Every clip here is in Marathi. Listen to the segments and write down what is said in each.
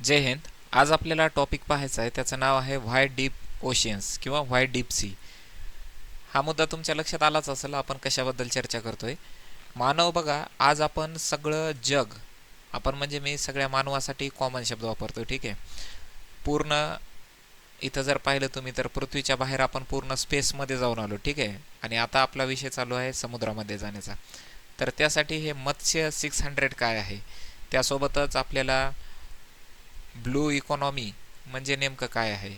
जय हिंद. आज आपल्याला टॉपिक पाहायचा आहे, त्याचं नाव आहे व्हाय डीप ओशियन्स किंवा व्हाय डीप सी. हा मुद्दा तुमच्या लक्षात आलाच असेल. आपण कशाबद्दल चर्चा करतोय? मानव बघा, आज आपण सगळं जग, आपण म्हणजे मी सगळ्या मानवासाठी कॉमन शब्द वापरतो, ठीक आहे. पूर्ण इथं जर पाहिलं तुम्ही तर पृथ्वीच्या बाहेर आपण पूर्ण स्पेसमध्ये जाऊन आलो, ठीक आहे. आणि आता आपला विषय चालू आहे समुद्रामध्ये जाण्याचा. तर त्यासाठी हे मत्स्य 600 काय आहे, त्यासोबतच आपल्याला ब्लू इकॉनॉमी म्हणजे नेमकं काय आहे,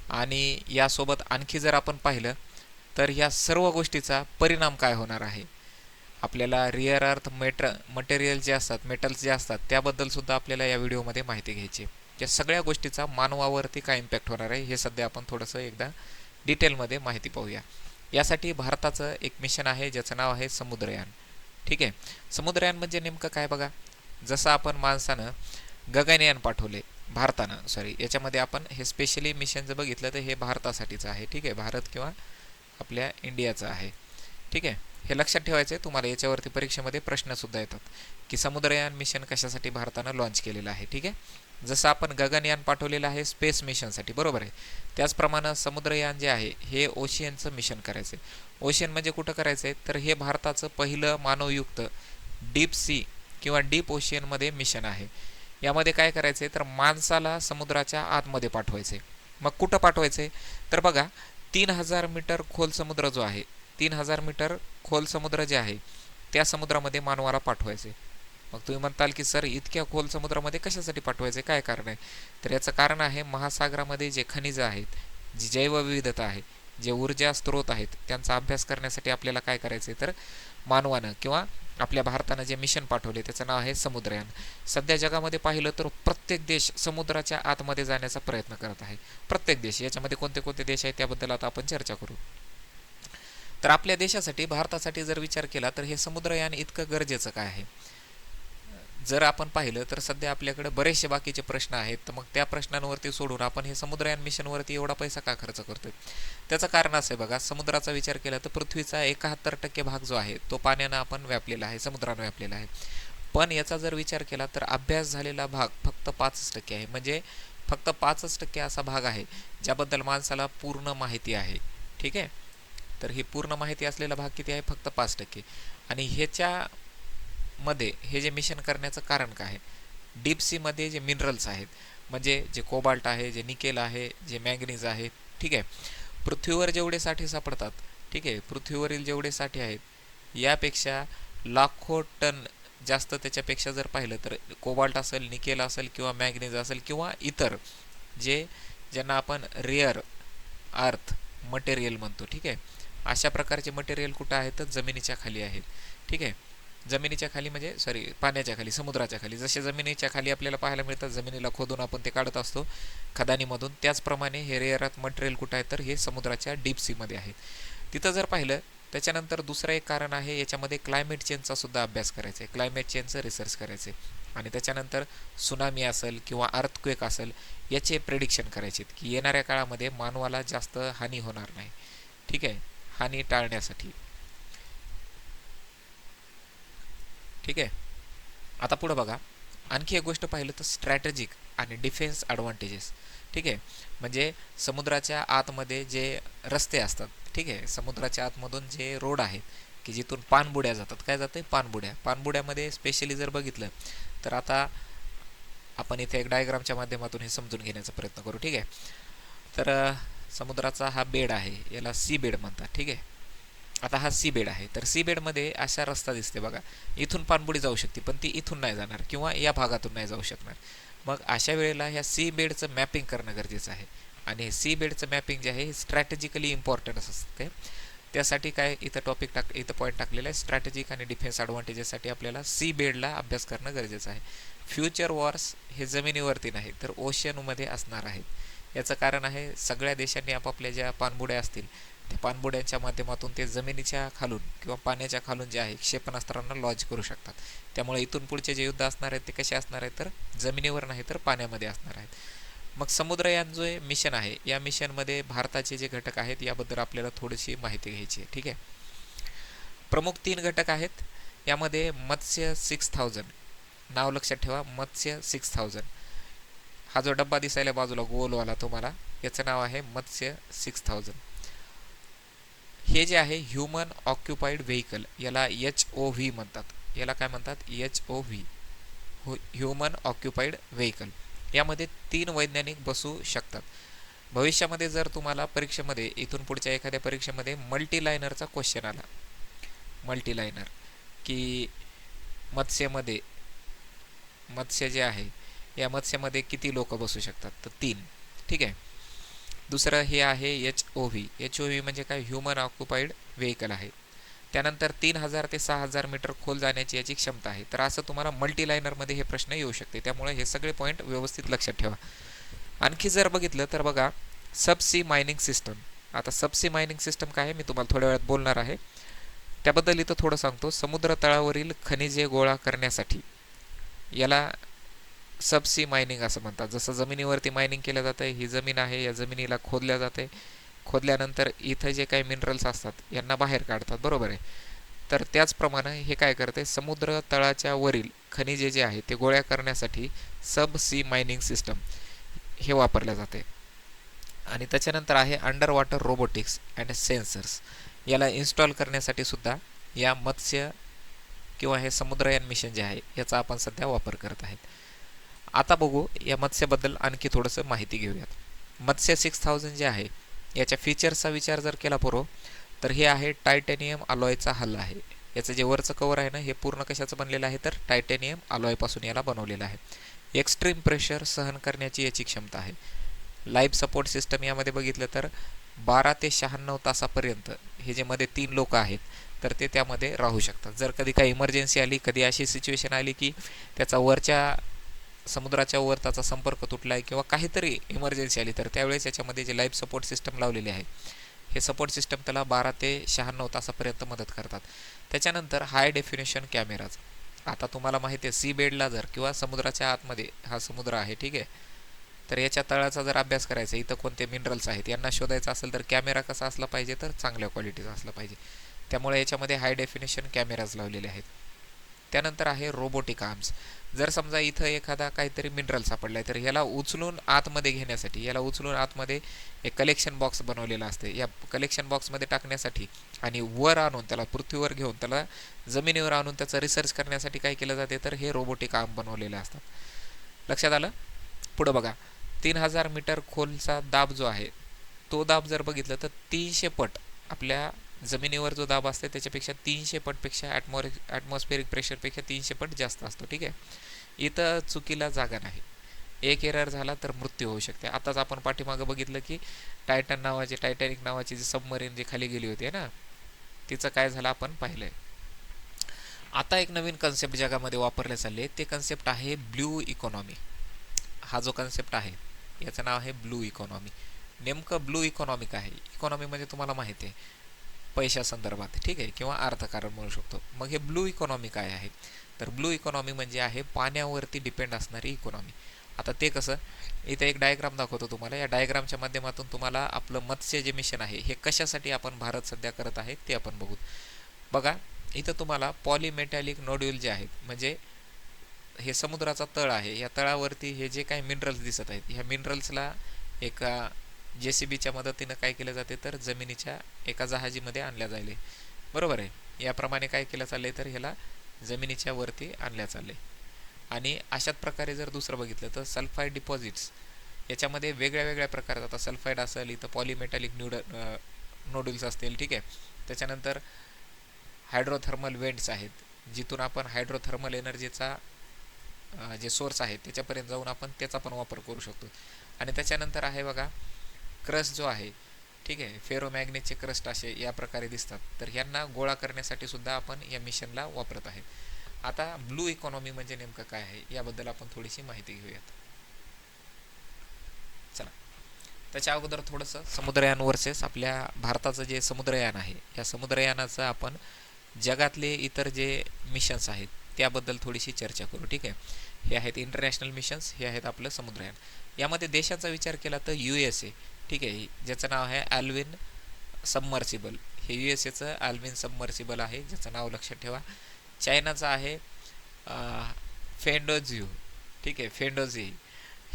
आणि यासोबत आणखी जर आपण पाहिलं तर ह्या सर्व गोष्टीचा परिणाम काय होणार आहे. आपल्याला रिअर अर्थ मटेरियल जे असतात, मेटल्स जे असतात, त्याबद्दल सुद्धा आपल्याला या व्हिडिओमध्ये माहिती घ्यायची. या सगळ्या गोष्टीचा मानवावरती काय इम्पॅक्ट होणार आहे हे सध्या आपण थोडंसं एकदा डिटेलमध्ये माहिती पाहूया. यासाठी भारताचं एक मिशन आहे ज्याचं नाव आहे समुद्रयान, ठीक आहे. समुद्रयान म्हणजे नेमकं काय बघा, जसं आपण माणसानं गगनयान पाठवले, भारतानं सॉरी, याच्यामध्ये आपण हे स्पेशली मिशन जर बघितलं तर हे भारतासाठीचं आहे, ठीक आहे. भारत किंवा आपल्या इंडियाचं आहे, ठीक आहे. हे लक्षात ठेवायचं आहे तुम्हाला. याच्यावरती परीक्षेमध्ये प्रश्नसुद्धा येतात की समुद्रयान मिशन कशासाठी भारतानं लॉन्च केलेलं आहे, ठीक आहे. जसं आपण गगनयान पाठवलेलं आहे स्पेस मिशनसाठी, बरोबर आहे, त्याचप्रमाणे समुद्रयान जे आहे हे ओशियनचं मिशन करायचं आहे. ओशियन म्हणजे कुठं करायचं आहे, तर हे भारताचं पहिलं मानवयुक्त डीप सी किंवा डीप ओशियनमध्ये मिशन आहे. यामध्ये काय करायचं आहे, तर माणसाला समुद्राच्या आतमध्ये पाठवायचं आहे. मग कुठं पाठवायचं आहे, तर बघा 3000 मीटर खोल समुद्र जो आहे, 3000 मीटर खोल समुद्र जे आहे त्या समुद्रामध्ये मानवाला पाठवायचे. मग तुम्ही म्हणताल की सर इतक्या खोल समुद्रामध्ये कशासाठी पाठवायचे, काय कारण आहे? तर याचं कारण आहे महासागरामध्ये जे खनिजं आहेत, जी जैवविविधता आहे, जे ऊर्जा स्रोत आहेत, त्यांचा अभ्यास करण्यासाठी आपल्याला काय करायचं आहे, तर मानवानं किंवा आपल्या भारतानं जे मिशन पाठवले त्याचं नाव आहे समुद्रयान. सध्या जगामध्ये पाहिलं तर प्रत्येक देश समुद्राच्या आतमध्ये जाण्याचा प्रयत्न करत आहे. प्रत्येक देश. याच्यामध्ये कोणते कोणते देश आहेत त्याबद्दल आता आपण चर्चा करू. तर आपल्या देशासाठी, भारतासाठी जर विचार केला तर हे समुद्रयान इतकं गरजेचं काय आहे, जर आपण पाहिलं तर सध्या आपल्याकडे बरेचसे बाकीचे प्रश्न आहेत. तर मग त्या प्रश्नांवरती सोडून आपण हे समुद्रयान मिशनवरती एवढा पैसा का खर्च करतोय? त्याचं कारण असं आहे बघा, समुद्राचा विचार केला तर पृथ्वीचा 71% भाग जो आहे तो पाण्यानं आपण व्यापलेला आहे, समुद्रानं व्यापलेला आहे. पण याचा जर विचार केला तर अभ्यास झालेला भाग फक्त 5% आहे. म्हणजे फक्त 5% असा भाग आहे ज्याबद्दल माणसाला पूर्ण माहिती आहे, ठीक आहे. तर ही पूर्ण माहिती असलेला भाग किती आहे? फक्त 5%. आणि ह्याच्यामध्ये हे जे मिशन करण्याचं कारण काय आहे, डीप सीमध्ये जे मिनरल्स आहेत, म्हणजे जे कोबाल्ट आहे, जे निकेल आहे, जे मॅंगनीज आहे, ठीक आहे, पृथ्वीवर जेवढे साठे सापडतात, ठीक आहे, पृथ्वीवरील जेवढे साठे आहेत यापेक्षा लाखो टन जास्त त्याच्यापेक्षा जर पाहिलं तर कोबाल्ट असेल, निकेल असेल किंवा मॅंगनीज असेल किंवा इतर जे ज्यांना आपण रेअर अर्थ मटेरियल म्हणतो, ठीक आहे, अशा प्रकारचे मटेरियल कुठं आहेत, तर जमिनीच्या खाली आहेत, ठीक आहे. जमिनीच्या खाली म्हणजे सॉरी पाण्याच्या खाली, समुद्राच्या खाली. जसे जमिनीच्या खाली आपल्याला पाहायला मिळतात, जमिनीला खोदून आपण ते काढत असतो खदानीमधून, त्याचप्रमाणे हे रेअर अर्थ मटेरियल कुठं आहे, तर हे समुद्राच्या डीप सीमध्ये आहे. तिथं जर पाहिलं त्याच्यानंतर दुसरं एक कारण आहे, याच्यामध्ये क्लायमेट चेंजचा सुद्धा अभ्यास करायचा आहे, क्लायमेट चेंजचं रिसर्च करायचं आहे. आणि त्याच्यानंतर सुनामी असेल किंवा अर्थक्वेक असेल याचे प्रेडिक्शन करायचे की येणाऱ्या काळामध्ये मानवाला जास्त हानी होणार नाही, ठीक आहे, हानी टाळण्यासाठी, ठीक आहे. आता पुढं बघा, आणखी एक गोष्ट पाहिलं तर स्ट्रॅटेजिक आणि डिफेन्स ॲडव्हान्टेजेस, ठीक आहे. म्हणजे समुद्राच्या आतमध्ये जे रस्ते असतात, ठीक आहे, समुद्राच्या आतमधून जे रोड आहेत की जिथून पाणबुड्या जातात, काय जाते, पाणबुड्यामध्ये स्पेशली जर बघितलं तर आता आपण इथे एक डायग्रामच्या माध्यमातून हे समजून घेण्याचा प्रयत्न करू, ठीक आहे. तर समुद्राचा हा बेड आहे, याला सी बेड म्हणतात, ठीक आहे. आता हा सी बेड आहे, तर सी बेडमध्ये असा रस्ता दिसते बघा, इथून पाणबुडी जाऊ शकते पण ती इथून नाही जाणार किंवा या भागातून नाही जाऊ शकणार. मग अशा वेळेला ह्या सी बेडचं मॅपिंग करणं गरजेचं आहे. आणि हे सी बेडचं मॅपिंग जे आहे हे स्ट्रॅटेजिकली इम्पॉर्टंट असते. त्यासाठी काय इथं इथं पॉईंट टाकलेला आहे, स्ट्रॅटेजिक आणि डिफेन्स ॲडव्हान्टेजेससाठी आपल्याला सी बेडला अभ्यास करणं गरजेचं आहे. फ्युचर वॉर्स हे जमिनीवरती नाही तर ओशियनमध्ये असणार आहेत. याचं कारण आहे, सगळ्या देशांनी आपापल्या ज्या पाणबुड्या असतील त्या पाणबुड्यांच्या माध्यमातून ते जमिनीच्या खालून किंवा पाण्याच्या खालून जे आहे क्षेपणास्त्रांना लॉन्च करू शकतात. त्यामुळे इथून पुढचे जे युद्ध असणार आहेत ते कसे असणार आहेत, तर जमिनीवर नाही तर पाण्यामध्ये असणार आहेत. मग समुद्रयान जो मिशन आहे, या मिशनमध्ये भारताचे जे घटक आहेत याबद्दल आपल्याला थोडीशी माहिती घ्यायची आहे, ठीक आहे. प्रमुख 3 घटक आहेत यामध्ये. मत्स्य 6000, नाव लक्षात ठेवा, मत्स्य 6000. हा जो डब्बा दिसायला बाजूला गोलवाला तुम्हाला, याचं नाव आहे मत्स्य 6000. हे जे आहे ह्युमन ऑक्युपाईड व्हेकल, याला HOV म्हणतात. याला काय म्हणतात? HOV, human occupied vehicle. यामध्ये 3 वैज्ञानिक बसू शकतात. भविष्यामध्ये जर तुम्हाला परीक्षेमध्ये इथून पुढच्या एखाद्या परीक्षेमध्ये मल्टीलायनरचा क्वेश्चन आला, मल्टीलायनर, की मत्स्य जे आहे या मत्स्यामध्ये किती लोक बसू शकतात, तर 3. ठीक आहे. दुसरं हे आहे HOV. HOV म्हणजे काय? ह्युमन ऑक्युपाईड व्हेकल आहे. त्यानंतर 3000 ते 6000 मीटर खोल जाण्याची याची क्षमता आहे. तर असं तुम्हाला मल्टीलायनरमध्ये हे प्रश्न येऊ शकते. त्यामुळे हे सगळे पॉईंट व्यवस्थित लक्षात ठेवा. आणखी जर बघितलं तर बघा, सबसी मायनिंग सिस्टम. आता सबसी मायनिंग सिस्टम काय आहे मी तुम्हाला थोड्या वेळात बोलणार आहे, त्याबद्दल इथं थोडं सांगतो. समुद्र तळावरील खनिजे गोळा करण्यासाठी याला सबसी मायनिंग असं म्हणतात. जसं जमिनीवरती मायनिंग केलं जातं, ही जमीन आहे, या जमिनीला खोदल्या जाते. खोदल्यानंतर इथं जे काही मिनरल्स असतात यांना बाहेर काढतात, बरोबर आहे. तर त्याचप्रमाणे हे काय करते, समुद्र तळाच्या वरील खनिजे जे आहे ते गोळा करण्यासाठी सब सी मायनिंग सिस्टम हे वापरले जाते. आणि त्याच्यानंतर आहे under water robotics and sensors. याला इन्स्टॉल करण्यासाठी सुद्धा या मत्स्य किंवा हे समुद्रयान मिशन जे आहे याचा आपण सध्या वापर करत आहेत. आता बघू या मत्स्याबद्दल आणखी थोडंसं माहिती घेऊयात. मत्स्य 6000 जे आहे याच्या फीचर्सचा विचार जर केला पुरो, तर हे आहे टायटॅनियम अलॉयचा हल आहे. याचं जे वरचं कवर आहे ना, हे पूर्ण कशाचं बनलेलं आहे, तर टायटॅनियम अलॉयपासून याला बनवलेलं आहे. एक्स्ट्रीम प्रेशर सहन करण्याची याची क्षमता आहे. लाईफ सपोर्ट सिस्टम यामध्ये बघितलं तर 12 ते 96 तासापर्यंत हे जे मध्ये 3 लोक आहेत तर ते त्यामध्ये राहू शकतात. जर कधी काही इमर्जन्सी आली, कधी अशी सिच्युएशन आली की त्याचा समुद्राच्या वर त्याचा संपर्क तुटला आहे किंवा काहीतरी इमर्जन्सी आली, तर त्यावेळेस याच्यामध्ये जे लाईफ सपोर्ट सिस्टम लावलेले आहे हे सपोर्ट सिस्टम त्याला 12 ते 96 तासापर्यंत मदत करतात. त्याच्यानंतर हाय डेफिनेशन कॅमेराज. आता तुम्हाला माहिती आहे सी बेडला जर किंवा समुद्राच्या आतमध्ये हा समुद्र आहे, ठीक आहे, तर याच्या तळाचा जर अभ्यास करायचा, इथं कोणते मिनरल्स आहेत यांना शोधायचं असेल तर कॅमेरा कसा असला पाहिजे, तर चांगल्या क्वालिटीचा असला पाहिजे. त्यामुळे याच्यामध्ये हाय डेफिनेशन कॅमेराज लावलेले आहेत. त्यानंतर आहे रोबोटिक आर्म्स. जर समजा इथं एखादा काहीतरी मिनरल सापडला आहे तर ह्याला उचलून आतमध्ये घेण्यासाठी, याला उचलून आतमध्ये एक कलेक्शन बॉक्स बनवलेला असते. या कलेक्शन बॉक्समध्ये टाकण्यासाठी आणि वर आणून त्याला पृथ्वीवर घेऊन त्याला जमिनीवर आणून त्याचा रिसर्च करण्यासाठी काय केलं जाते, तर हे रोबोटिक आर्म बनवलेले असतात. लक्षात आलं? पुढं बघा, 3000 मीटर खोलचा दाब जो आहे तो दाब जर बघितलं तर 300 पट आपल्या जमिनीवर जो दाब असते त्याच्यापेक्षा 300 पटपेक्षा ॲटमॉस्फेरिक प्रेशरपेक्षा 300 पट जास्त असतो. ठीक आहे, इथं चुकीला जागा नाही. एक एरर झाला तर मृत्यू होऊ शकते. आताच आपण पाठीमागं बघितलं की टायटॅनिक नावाची जी सबमरीन जी खाली गेली होती ना, तिचं काय झालं आपण पाहिलंय. आता एक नवीन कन्सेप्ट जगामध्ये वापरले चालले, ते कन्सेप्ट आहे ब्ल्यू इकॉनॉमी. हा जो कन्सेप्ट आहे याचं नाव आहे ब्लू इकॉनॉमी. नेमकं ब्लू इकॉनॉमी काय आहे? इकॉनॉमी म्हणजे तुम्हाला माहिती आहे पैशा संदर्भात, ठीक आहे, किंवा अर्थकारण म्हणू शकतो. मग हे ब्लू इकॉनॉमी काय आहे, तर ब्लू इकॉनॉमी म्हणजे आहे पाण्यावरती डिपेंड असणारी इकॉनॉमी. आता ते कसं, इथं एक डायग्राम दाखवतो तुम्हाला. या डायग्रामच्या माध्यमातून तुम्हाला आपलं मत्स्य जे मिशन आहे हे कशासाठी आपण भारत सध्या करत आहे ते आपण बघू. बघा, इथं तुम्हाला पॉलीमेटॅलिक नोड्यूल जे आहेत, म्हणजे हे समुद्राचा तळ आहे, या तळावरती हे जे काही मिनरल्स दिसत आहेत, ह्या मिनरल्सला एका JCBच्या मदतीनं काय केलं जाते, तर जमिनीच्या एका जहाजीमध्ये आणल्या जाईल, बरोबर आहे. याप्रमाणे काय केलं चाललंय, तर ह्याला जमिनीच्या वरती आणल्या चालले. आणि अशाच प्रकारे जर दुसरं बघितलं तर सल्फाईड डिपॉझिट्स, याच्यामध्ये वेगळ्या वेगळ्या प्रकारात, आता सल्फाईड असेल, इथं पॉलीमेटॅलिक नोड्यूल्स असतील, ठीक आहे. त्याच्यानंतर हायड्रोथर्मल वेंट्स आहेत, जिथून आपण हायड्रोथर्मल एनर्जीचा जे सोर्स आहे त्याच्यापर्यंत जाऊन आपण त्याचा पण वापर करू शकतो. आणि त्याच्यानंतर आहे बघा क्रस्ट जो आहे, ठीक आहे, फेरोमॅग्नेटचे क्रस्ट असे या प्रकारे दिसतात, तर ह्यांना गोळा करण्यासाठी सुद्धा आपण या मिशनला वापरत आहे. आता ब्लू इकॉनॉमी म्हणजे नेमकं काय आहे याबद्दल आपण थोडीशी माहिती घेऊयात. चला, त्याच्या अगोदर थोडंसं समुद्रयान वर्सेस आपल्या भारताचं जे समुद्रयान आहे, या समुद्रयानाचं आपण जगातले इतर जे मिशन्स आहेत त्याबद्दल थोडीशी चर्चा करू. ठीक आहे, हे आहेत इंटरनॅशनल मिशन्स, हे आहेत आपलं समुद्रयान. यामध्ये देशाचा विचार केला तर USA, ठीक आहे, ज्याचं नाव आहे ॲल्विन सबमर्सिबल. हे USAचं ॲल्विन सबमर्सिबल आहे, ज्याचं नाव लक्षात ठेवा. चायनाचं आहे फेंडोझिओ, ठीक आहे, फेंडोझी.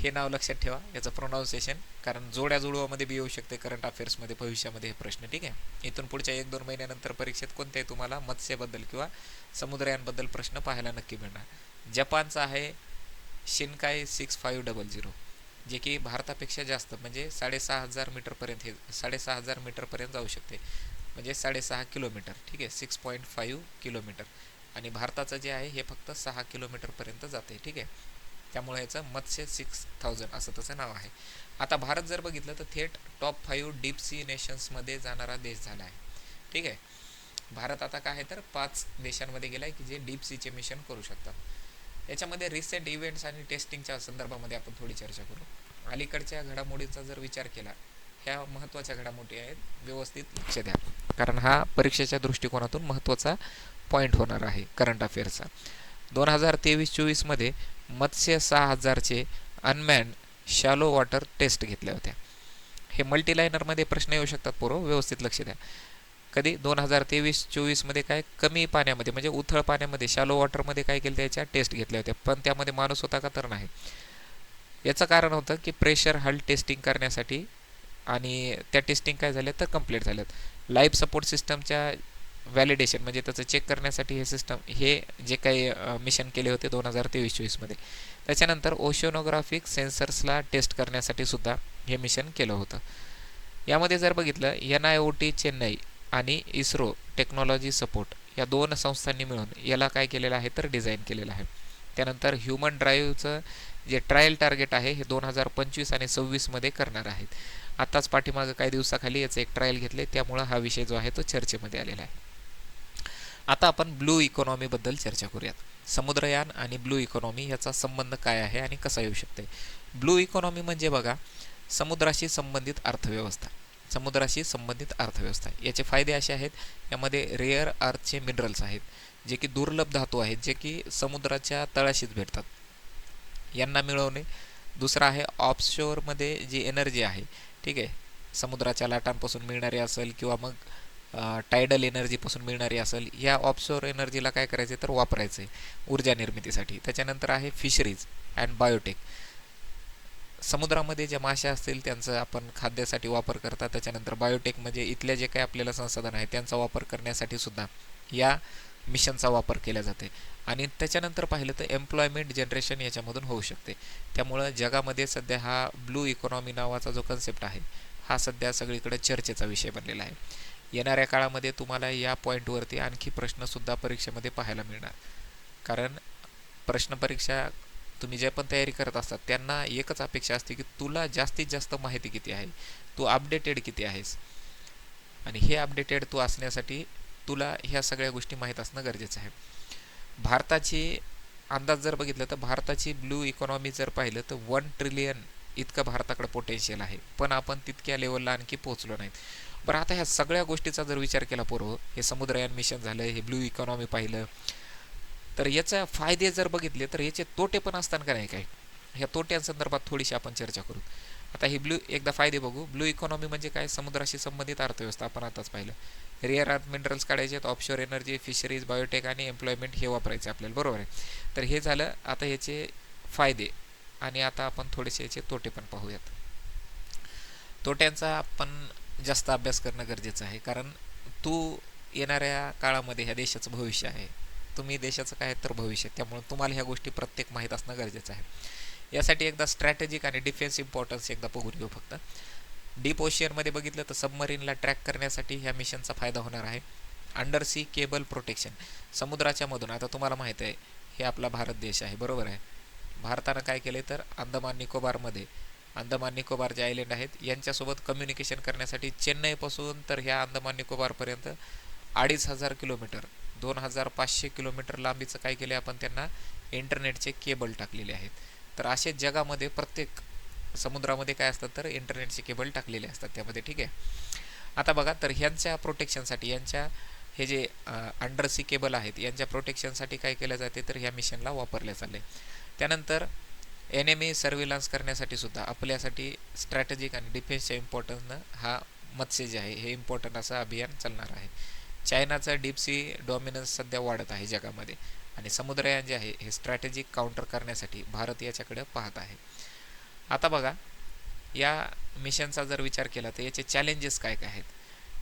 हे नाव लक्षात ठेवा, याचं प्रोनाऊन्सिएशन, कारण जोड्या जुळवामध्ये बी येऊ शकते करंट अफेअर्समध्ये भविष्यामध्ये हे प्रश्न. ठीक आहे, इथून पुढच्या 1-2 महिन्यानंतर परीक्षेत कोणत्याही तुम्हाला मत्स्यबद्दल किंवा समुद्रयानबद्दल प्रश्न पाहायला नक्की मिळणार. जपानचा आहे शिनकाय 6500, जे की भारतापेक्षा जास्त म्हणजे 6500 मीटरपर्यंत, हे 6500 मीटरपर्यंत जाऊ शकते, म्हणजे 6.5 किलोमीटर. ठीक आहे, 6.5 किलोमीटर. आणि भारताचं जे आहे हे फक्त 6 किलोमीटरपर्यंत जाते. ठीक आहे, त्यामुळे याचं मत्स्य 6000 असं तसं नाव आहे. आता भारत जर बघितलं तर थेट टॉप 5 डीप सी नेशन्समध्ये जाणारा देश झाला आहे. ठीक आहे, भारत आता काय आहे तर 5 देशांमध्ये गेला आहे की जे डीप सीचे मिशन करू शकतात. याच्यामध्ये रिसेंट इव्हेंट्स आणि टेस्टिंगच्या संदर्भामध्ये आपण थोडी चर्चा करू. अलीकडच्या घडामोडीचा जर विचार केला, ह्या महत्त्वाच्या घडामोडी आहेत, व्यवस्थित लक्ष द्या, कारण हा परीक्षेच्या दृष्टिकोनातून महत्त्वाचा पॉईंट होणार आहे करंट अफेअर्सचा. 2023-24मध्ये मत्स्य 6000चे अनमॅन्ड शॅलो वॉटर टेस्ट घेतल्या होत्या. हे मल्टीलायनरमध्ये प्रश्न येऊ शकतात पोरं, व्यवस्थित लक्ष द्या. कधी 2023-24मध्ये काय कमी पाण्यामध्ये म्हणजे उथळ पाण्यामध्ये शॅलो वॉटरमध्ये काय केलं, त्याच्या टेस्ट घेतल्या होत्या, पण त्यामध्ये माणूस होता का तर नाही. याचं कारण होतं की प्रेशर हल्ट टेस्टिंग करण्यासाठी, आणि त्या टेस्टिंग काय झाल्या तर कंप्लीट झाल्यात. लाईफ सपोर्ट सिस्टमच्या व्हॅलिडेशन म्हणजे त्याचं चेक करण्यासाठी हे सिस्टम, हे जे काही मिशन केले होते 2023-24मध्ये. त्याच्यानंतर ओशोनोग्राफिक सेन्सर्सला टेस्ट करण्यासाठी सुद्धा हे मिशन केलं होतं. यामध्ये जर बघितलं, NIOT चेन्नई आणि इस्रो टेक्नॉलॉजी सपोर्ट या 2 संस्थांनी मिळून याला काय केलेलं आहे तर डिझाईन केलेलं आहे. त्यानंतर ह्युमन ड्राईव्हचं जे ट्रायल टार्गेट आहे हे 2025 आणि 26मध्ये करणार आहेत. आत्ताच पाठीमागं काही दिवसाखाली याचं एक ट्रायल घेतले, त्यामुळं हा विषय जो आहे तो चर्चेमध्ये आलेला आहे. आता आपण ब्लू इकॉनॉमीबद्दल चर्चा करूयात. समुद्रयान आणि ब्लू इकॉनॉमी याचा संबंध काय आहे आणि कसा येऊ शकते. ब्लू इकॉनॉमी म्हणजे बघा, समुद्राशी संबंधित अर्थव्यवस्था. समुद्राशी संबंधित अर्थव्यवस्था, याचे फायदे असे आहेत, यामध्ये रेअर अर्थचे मिनरल्स आहेत, जे की दुर्लभ धातू आहेत, जे की समुद्राच्या तळाशीच भेटतात, यांना मिळवणे. दुसरा आहे ऑफशोअरमध्ये जी एनर्जी आहे, ठीक आहे, समुद्राच्या लाटांपासून मिळणारी असेल किंवा मग टायडल एनर्जीपासून मिळणारी असेल, या ऑफशोअर एनर्जीला काय करायचं तर वापरायचं आहे ऊर्जा निर्मितीसाठी. त्याच्यानंतर आहे फिशरीज अँड बायोटेक. समुद्रामध्ये ज्या मासे असतील त्यांचा आपण खाद्यासाठी वापर करतात. त्याच्यानंतर बायोटेक म्हणजे इथल्या जे काही आपल्याला संसाधन आहे त्यांचा वापर करण्यासाठी सुद्धा या मिशनचा वापर केला जाते. आणि त्याच्यानंतर पाहिलं तर एम्प्लॉयमेंट जनरेशन याच्यामधून होऊ शकते. त्यामुळं जगामध्ये सध्या हा ब्लू इकॉनॉमी नावाचा जो कन्सेप्ट आहे हा सध्या सगळीकडे चर्चेचा विषय बनलेला आहे. येणाऱ्या काळामध्ये तुम्हाला या पॉईंटवरती आणखी प्रश्नसुद्धा परीक्षेमध्ये पाहायला मिळणार, कारण प्रश्नपरीक्षा तुम्ही जे पण तयारी करत असतात त्यांना एकच अपेक्षा असते की तुला जास्तीत जास्त माहिती किती आहे, तू अपडेटेड किती आहेस. आणि हे अपडेटेड तू असण्यासाठी तुला ह्या सगळ्या गोष्टी माहीत असणं गरजेचं आहे. भारताची अंदाज जर बघितलं तर भारताची ब्लू इकॉनॉमी जर पाहिलं तर 1 ट्रिलियन इतकं भारताकडे पोटेन्शियल आहे, पण आपण तितक्या लेवलला आणखी पोहोचलो नाहीत. बरं, आता ह्या सगळ्या गोष्टीचा जर विचार केला पोरं, हे समुद्रयान मिशन झालं, हे ब्लू इकॉनॉमी पाहिलं, तर याचा फायदे जर बघितले तर याचे तोटे पण असतात का नाही काय, ह्या तोट्यांसंदर्भात थोडीशी आपण चर्चा करू. आता ही एकदा फायदे बघू. ब्लू इकॉनॉमी म्हणजे काय, समुद्राशी संबंधित अर्थव्यवस्था आपण आताच पाहिलं. रेअर अर्थ मिनरल्स काढायचे आहेत, ऑफशोअर एनर्जी, फिशरीज, बायोटेक आणि एम्प्लॉयमेंट हे वापरायचे आपल्याला, बरोबर आहे. तर हे झालं आता याचे फायदे. आणि आता आपण थोडेसे याचे तोटे पण पाहूयात. तोट्यांचा आपण जास्त अभ्यास करणं गरजेचं आहे, कारण तू येणाऱ्या काळामध्ये ह्या देशाचं भविष्य आहे, तुम्ही देशाचं काय तर भविष्य, त्यामुळे तुम्हाला ह्या गोष्टी प्रत्येक माहीत असणं गरजेचं आहे. यासाठी एकदा स्ट्रॅटेजिक आणि डिफेन्स इम्पॉर्टन्स एकदा बघून घेऊ. फक्त डीप ओशियनमध्ये बघितलं तर सबमरीनला ट्रॅक करण्यासाठी ह्या मिशनचा फायदा होणार आहे. अंडर सी केबल प्रोटेक्शन, समुद्राच्या मधून, आता तुम्हाला माहीत आहे हे आपला भारत देश आहे, बरोबर आहे. भारतानं काय केले तर अंदमान निकोबार जे आयलंड आहेत यांच्यासोबत कम्युनिकेशन करण्यासाठी चेन्नईपासून तर ह्या अंदमान निकोबारपर्यंत 2500 किलोमीटर 2500 किलोमीटर लांबीचं काय केले आपण, त्यांना इंटरनेटचे केबल टाकलेले आहेत. तर असे जगामध्ये प्रत्येक समुद्रामध्ये काय असतात तर इंटरनेटचे केबल टाकलेले असतात त्यामध्ये, ठीक आहे. आता बघा, तर ह्यांच्या प्रोटेक्शनसाठी, यांच्या हे जे अंडर सी केबल आहेत यांच्या प्रोटेक्शनसाठी काय केलं जाते तर ह्या मिशनला वापरले चालले. त्यानंतर एनिमी सर्व्हिलन्स करण्यासाठी सुद्धा आपल्यासाठी स्ट्रॅटेजिक आणि डिफेन्सच्या इम्पॉर्टन्सनं हा मत्स्य जे आहे हे इम्पॉर्टंट असं अभियान चालणार आहे. चायनाचा डीप सी डॉमिनन्स सध्या वाढत आहे जगामध्ये, आणि समुद्रयान जे आहे हे स्ट्रॅटेजिक काउंटर करण्यासाठी भारत याच्याकडे पाहत आहे. आता बघा, या मिशनचा जर विचार केला तर याचे चॅलेंजेस काय काय आहेत.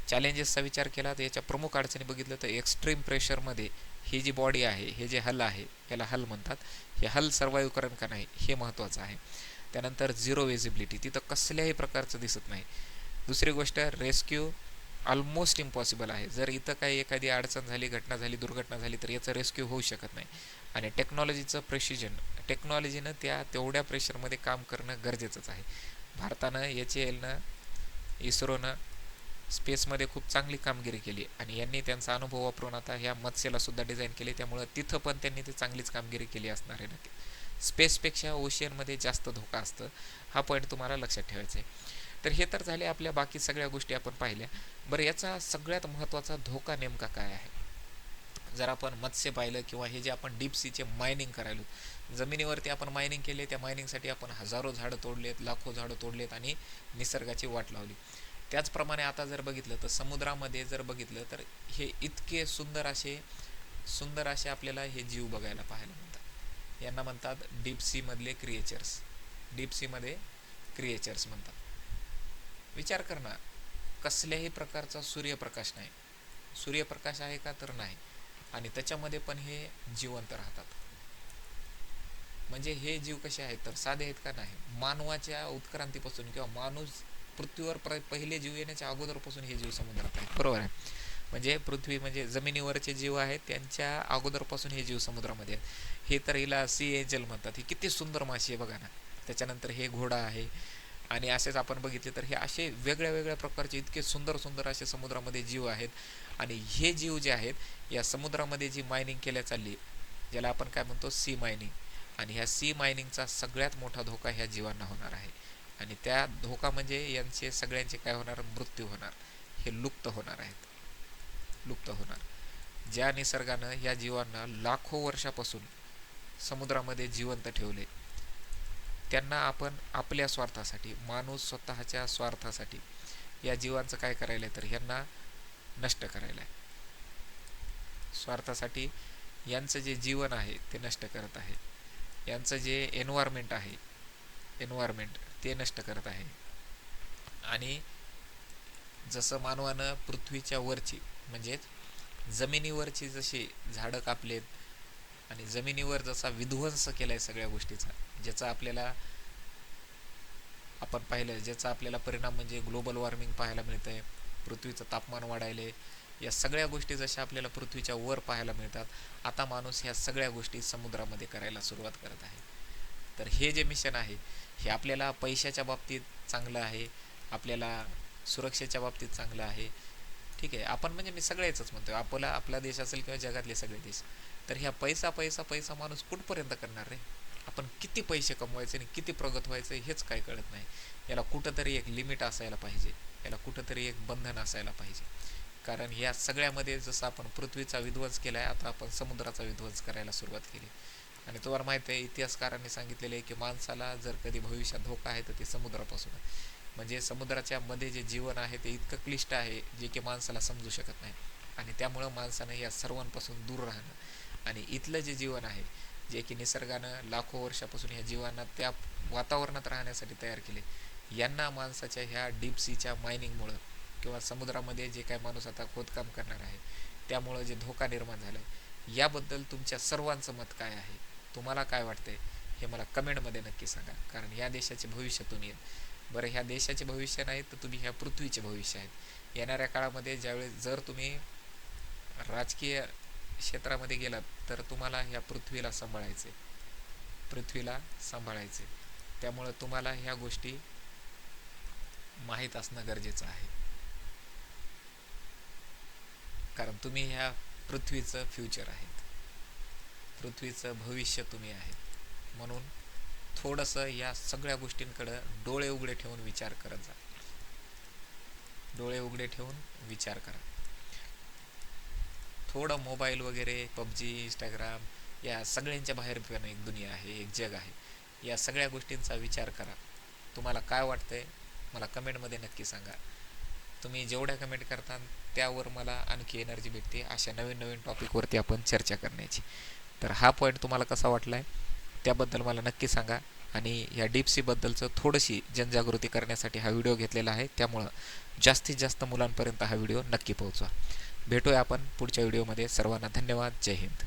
चॅलेंजेसचा विचार केला तर याच्या प्रमुख अडचणी बघितलं तर एक्स्ट्रीम प्रेशरमध्ये ही जी बॉडी आहे, हे जे हल आहे, याला हल म्हणतात, हे हल सर्वाईव्ह करेन का नाही हे महत्त्वाचं आहे. त्यानंतर झिरो विजिबिलिटी, तिथं कसल्याही प्रकारचं दिसत नाही. दुसरी गोष्ट, रेस्क्यू ऑलमोस्ट इम्पॉसिबल आहे. जर इथं काही एखादी अडचण झाली, घटना झाली, दुर्घटना झाली तर याचं रेस्क्यू होऊ शकत नाही. आणि टेक्नॉलॉजीचं प्रेसिजन, टेक्नॉलॉजीनं तेवढ्या प्रेशरमध्ये काम करणं गरजेचंच आहे. भारतानं HALनं, इस्रोनं स्पेसमध्ये खूप चांगली कामगिरी केली आणि यांनी त्यांचा अनुभव वापरून आता ह्या मत्स्यलासुद्धा डिझाईन केले, त्यामुळं तिथं पण त्यांनी ते चांगलीच कामगिरी केली असणार आहे नक्की. स्पेसपेक्षा ओशियनमध्ये जास्त धोका असतं, हा पॉईंट तुम्हाला लक्षात ठेवायचा आहे. तर हे तर झाले आपल्या बाकी सगळ्या गोष्टी आपण पाहिल्या. बरं, याचा सगळ्यात महत्त्वाचा धोका नेमका काय आहे. जर आपण मत्स्य पाहिलं किंवा हे जे आपण डीप सीचे मायनिंग करायलो, जमिनीवरती आपण मायनिंग केले, त्या मायनिंगसाठी आपण हजारो झाडं तोडलेत, लाखो झाडं तोडलेत आणि निसर्गाची वाट लावली. त्याचप्रमाणे आता जर बघितलं तर समुद्रामध्ये जर बघितलं तर हे इतके सुंदर असे आपल्याला हे जीव बघायला पाहायला मिळतात. यांना म्हणतात डीप सी मधले क्रिएचर्स, डीप सी मध्ये क्रिएचर्स म्हणतात. विचार कर ना, कसल्याही प्रकारचा सूर्यप्रकाश नाही, सूर्यप्रकाश आहे का तर नाही, आणि त्याच्यामध्ये पण हे जिवंत राहतात. म्हणजे हे जीव कसे आहेत तर साधे आहेत का नाही. मानवाच्या उत्क्रांतीपासून किंवा माणूस पृथ्वीवर पहिले जीव येण्याच्या अगोदरपासून हे जीव समुद्रात आहेत, बरोबर आहे. म्हणजे पृथ्वी म्हणजे जमिनीवरचे जीव आहेत, त्यांच्या अगोदरपासून हे जीव समुद्रामध्ये आहेत. हे तर हिला सी एंजल म्हणतात, ही किती सुंदर माशी आहे बघा ना. त्याच्यानंतर हे घोडा आहे, आणि असेच आपण बघितले तर हे असे वेगळ्या वेगळ्या प्रकारचे इतके सुंदर असे समुद्रामध्ये जीव आहेत. आणि हे जीव जे आहेत या समुद्रामध्ये जी मायनिंग केल्या चालली, ज्याला आपण काय म्हणतो सी मायनिंग, आणि ह्या सी मायनिंगचा सगळ्यात मोठा धोका ह्या जीवांना होणार आहे. आणि त्या धोका म्हणजे यांचे सगळ्यांचे काय होणार, मृत्यू होणार, हे लुप्त होणार आहेत, लुप्त होणार. ज्या निसर्गानं ह्या जीवांना लाखो वर्षापासून समुद्रामध्ये जिवंत ठेवले, त्यांना आपण आपल्या स्वार्थासाठी, माणूस स्वतःच्या स्वार्थासाठी या जीवांचं काय करायला आहे तर ह्यांना नष्ट करायला आहे. स्वार्थासाठी यांचं जे जीवन आहे ते नष्ट करत आहे, यांचं जे एन्व्हायरमेंट आहे, एन्व्हायरमेंट ते नष्ट करत आहे. आणि जसं मानवानं पृथ्वीच्या वरची म्हणजेच जमिनीवरची जशी झाडं कापलेत आणि जमिनीवर जसा विध्वंस केलाय सगळ्या गोष्टीचा, ज्याचा आपल्याला आपण पाहिलं, ज्याचा आपल्याला परिणाम म्हणजे ग्लोबल वॉर्मिंग पाहायला मिळतंय, पृथ्वीचं तापमान वाढायले, या सगळ्या गोष्टी जशा आपल्याला पृथ्वीच्या वर पाहायला मिळतात, आता माणूस ह्या सगळ्या गोष्टी समुद्रामध्ये करायला सुरुवात करत आहे. तर हे जे मिशन आहे हे आपल्याला पैशाच्या बाबतीत चांगलं आहे, आपल्याला सुरक्षेच्या बाबतीत चांगलं आहे, ठीक आहे. आपण म्हणजे मी सगळ्याच म्हणतोय, आपला देश असेल किंवा जगातले सगळे देश, तर ह्या पैसा माणूस कुठपर्यंत करणार रे. आपण किती पैसे कमवायचे आणि किती प्रगत व्हायचं हेच काय कळत नाही. याला कुठंतरी एक लिमिट असायला पाहिजे, याला कुठंतरी एक बंधन असायला पाहिजे. कारण या सगळ्यामध्ये जसं आपण पृथ्वीचा विध्वंस केला आहे, आता आपण समुद्राचा विध्वंस करायला सुरुवात केली. आणि तुम्हाला माहिती आहे, इतिहासकारांनी सांगितलेले आहे की माणसाला जर कधी भविष्यात धोका आहे तर ते समुद्रापासून आहे. म्हणजे समुद्राच्या मध्ये जे जीवन आहे ते इतकं क्लिष्ट आहे जे की माणसाला समजू शकत नाही. आणि त्यामुळं माणसानं या सर्वांपासून दूर राहणं, आणि इथलं जे जीवन आहे जे की निसर्गानं लाखो वर्षापासून ह्या जीवांना त्या वातावरणात राहण्यासाठी तयार केले, यांना माणसाच्या ह्या डीप सीच्या मायनिंगमुळं किंवा समुद्रामध्ये जे काय माणूस आता खोदकाम करणार आहे त्यामुळं जे धोका निर्माण झाला आहे, याबद्दल तुमच्या सर्वांचं मत काय आहे, तुम्हाला काय वाटतंय हे मला कमेंटमध्ये नक्की सांगा. कारण ह्या देशाचे भविष्य तुम्ही आहेत. बरं, ह्या देशाचे भविष्य नाही तर तुम्ही ह्या पृथ्वीचे भविष्य आहेत. येणाऱ्या काळामध्ये ज्यावेळेस जर तुम्ही राजकीय क्षेत्रामध्ये गेलात तर तुम्हाला ह्या पृथ्वीला सांभाळायचे, त्यामुळं तुम्हाला ह्या गोष्टी माहीत असणं गरजेचं आहे. कारण तुम्ही ह्या पृथ्वीचं फ्युचर आहेत, पृथ्वीचं भविष्य तुम्ही आहेत. म्हणून थोडंसं या सगळ्या गोष्टींकडं डोळे उघडे ठेवून विचार करत जा, डोळे उघडे ठेवून विचार करा. थोडं मोबाईल वगैरे, पबजी, इंस्टाग्राम या सगळ्यांच्या बाहेर पण एक दुनिया आहे, एक जग आहे. या सगळ्या गोष्टींचा विचार करा. तुम्हाला काय वाटतंय मला कमेंटमध्ये नक्की सांगा. तुम्ही जेवढ्या कमेंट करता त्यावर मला आणखी एनर्जी भेटते अशा नवीन टॉपिकवरती आपण चर्चा करण्याची. तर हा पॉईंट तुम्हाला कसा वाटला आहे त्याबद्दल मला नक्की सांगा. आणि या डीप सीबद्दलचं थोडीशी जनजागृती करण्यासाठी हा व्हिडिओ घेतलेला आहे. त्यामुळं जास्तीत जास्त मुलांपर्यंत हा व्हिडिओ नक्की पोहोचवा. भेटूया आपण पुढच्या व्हिडिओमध्ये. सर्वांना धन्यवाद. जय हिंद.